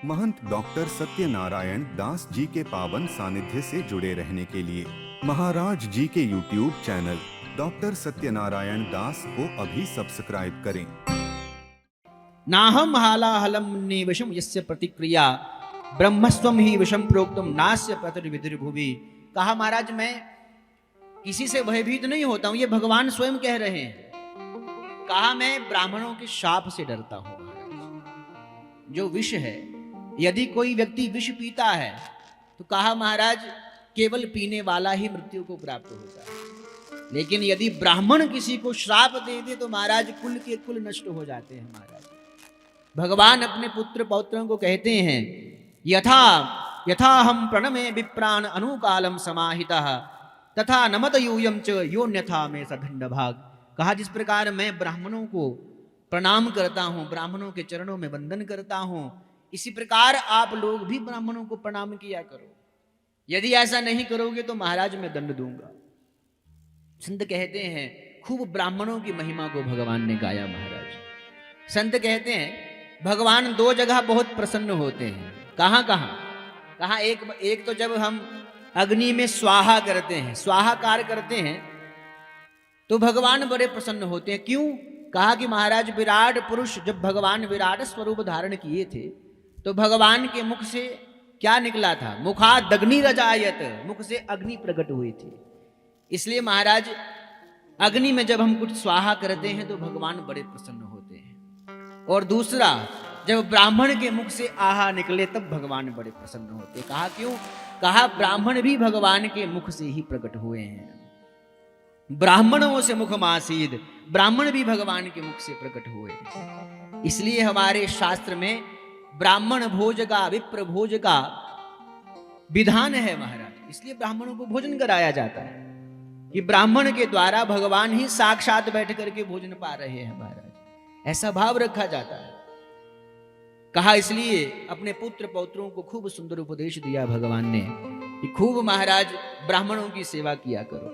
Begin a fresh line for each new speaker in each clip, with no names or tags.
महंत doctor Satyanarayan Das ji के पावन सानिध्य से जुड़े रहने के लिए महाराज जी के YouTube चैनल डॉक्टर सत्यनारायण दास को अभी सब्सक्राइब करें।
नाहम हालाहलम निवशम यस्य प्रतिक्रिया ब्रह्मस्वम ही विषम प्रोक्तम नास्य प्रतिर्विधिर्भुवि। कहा महाराज मैं किसी से भयभीत नहीं होता हूं, ये भगवान स्वयं कह रहे हैं। कहा मैं ब्राह्मणों के शाप से डरता हूं महाराज। जो विष है, यदि कोई व्यक्ति विष पीता है तो कहा महाराज केवल पीने वाला ही मृत्यु को प्राप्त होता है, लेकिन यदि ब्राह्मण किसी को श्राप दे दे तो महाराज कुल के कुल नष्ट हो जाते हैं। महाराज भगवान अपने पुत्र पौत्रों को कहते हैं यथा यथा हम प्रणमे विप्राण अनुकालम समाहितः तथा नमत यूयम च योन्यथा में सदंड भाग। कहा जिस प्रकार मैं ब्राह्मणों को प्रणाम करता हूं, ब्राह्मणों के चरणों में वंदन करता हूं, इसी प्रकार आप लोग भी ब्राह्मणों को प्रणाम किया करो। यदि ऐसा नहीं करोगे तो महाराज मैं दंड दूंगा। संत कहते हैं खूब ब्राह्मणों की महिमा को भगवान ने गाया। महाराज संत कहते हैं भगवान दो जगह बहुत प्रसन्न होते हैं। कहां कहां? कहा एक तो जब हम अग्नि में स्वाहा करते हैं, स्वाहाकार करते हैं तो भगवान बड़े प्रसन्न होते हैं। क्यों? कहा कि महाराज विराट पुरुष जब भगवान विराट स्वरूप धारण किए थे तो भगवान के मुख से क्या निकला था? मुखाद अग्नि रजायत, मुख से अग्नि प्रकट हुई थी। इसलिए महाराज अग्नि में जब हम कुछ स्वाहा करते हैं तो भगवान बड़े प्रसन्न होते हैं। और दूसरा, जब ब्राह्मण के मुख से आहा निकले तब भगवान बड़े प्रसन्न होते हैं। कहा क्यों? कहा ब्राह्मण भी भगवान के मुख से ही प्रकट हुए हैं। ब्राह्मणों से मुख मासीद, ब्राह्मण भी भगवान के मुख से प्रकट हुए हैं। इसलिए हमारे शास्त्र में ब्राह्मण भोज का, विप्र भोज का विधान है महाराज। इसलिए ब्राह्मणों को भोजन कराया जाता है कि ब्राह्मण के द्वारा भगवान ही साक्षात बैठ करके भोजन पा रहे हैं महाराज, ऐसा भाव रखा जाता है। कहा इसलिए अपने पुत्र पौत्रों को खूब सुंदर उपदेश दिया भगवान ने कि खूब महाराज ब्राह्मणों की सेवा किया करो।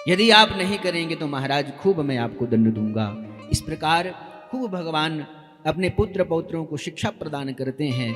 यदि आप नहीं करेंगे तो महाराज खूब मैं आपको दंड दूंगा। इस प्रकार खूब भगवान अपने पुत्र पौत्रों को शिक्षा प्रदान करते हैं